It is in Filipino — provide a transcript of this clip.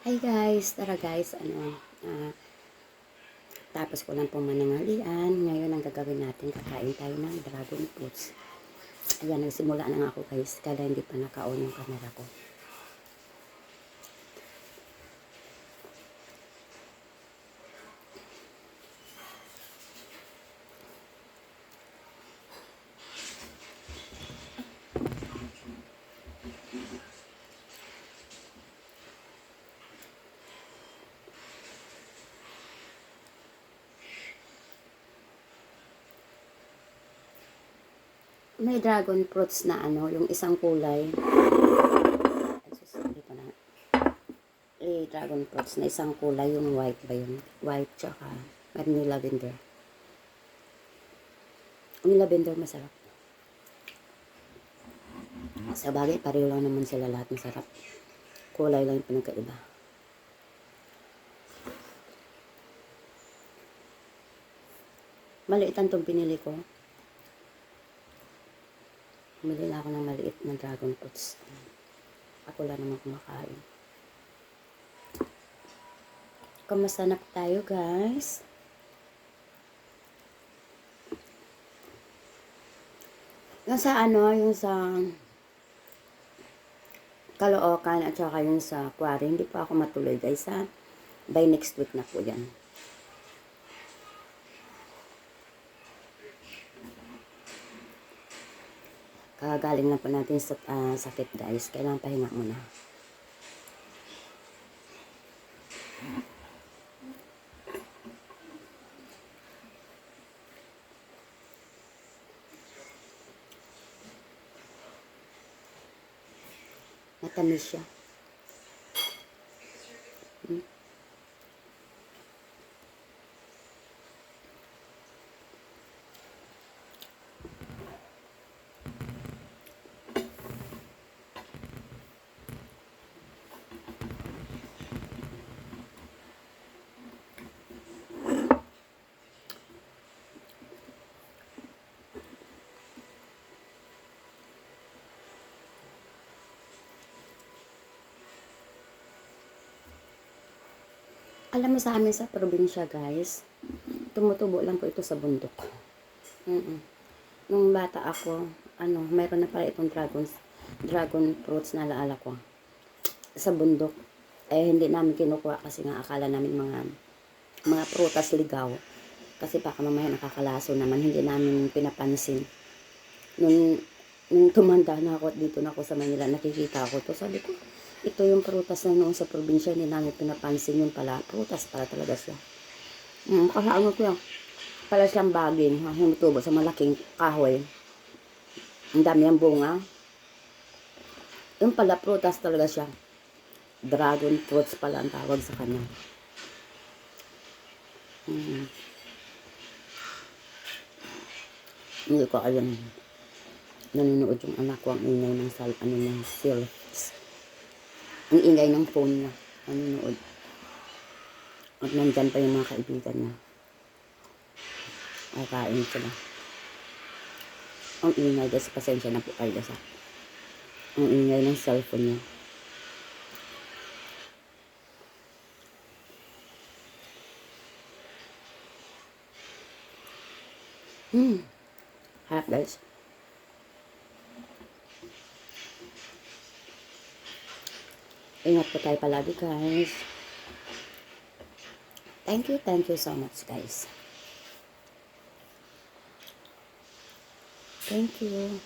Hi guys, tara guys, tapos ko lang pong manangalian. Ngayon ang gagawin natin, kakain tayo ng dragon fruits. Ayan, nagsimula na nga ako guys, kaya hindi pa naka-on yung camera ko. May dragon fruits na yung isang kulay. Dito na. Dragon fruits na isang kulay, yung white ba yun? White tsaka may lavender. Yung lavender masarap. Sa bagay, pareho lang naman sila lahat masarap. Kulay lang yung pinagkaiba. Maliitan itong pinili ko. Bumili na ako ng maliit na dragon fruits. Ako lang naman kumakain. Kamusta na tayo guys? Yung sa yung sa Caloocan at saka yung sa Quarry, hindi pa ako matuloy guys ha. By next week na po yan. Kagaling na po natin sa sakit guys. Kailangan pahinga muna. Matamis siya. Alam mo sa amin sa probinsya guys, tumutubo lang po ito sa bundok. Nung bata ako, mayroon na pala itong dragon fruits na alaala ko. Sa bundok, hindi namin kinukuha kasi nga akala namin mga prutas ligaw. Kasi baka mamaya nakakalaso naman, hindi namin pinapansin. Nung tumanda na ako at dito na ako sa Manila, nakikita ako to. Sabi ko, ito yung prutas na noon sa probinsya, hindi namin pinapansin yun pala. Prutas pala talaga siya. Kasi ko yan, pala siyang baging, humutubo sa malaking kahoy. Ang dami ang bunga. Yung pala, prutas talaga siya. Dragon fruits pala ang tawag sa kanya. Hindi ko alam. Nanonood yung anak ko, ang ingay ng ang ingay ng phone niya. Nanonood. At nandyan pa yung mga kaibigan niya. Ay, kain sila. Ang ingay, guys, pasensya na po kayo sa ang ingay ng cellphone niya. Harap guys. Ingat po tayo palagi guys. Thank you so much guys. Thank you.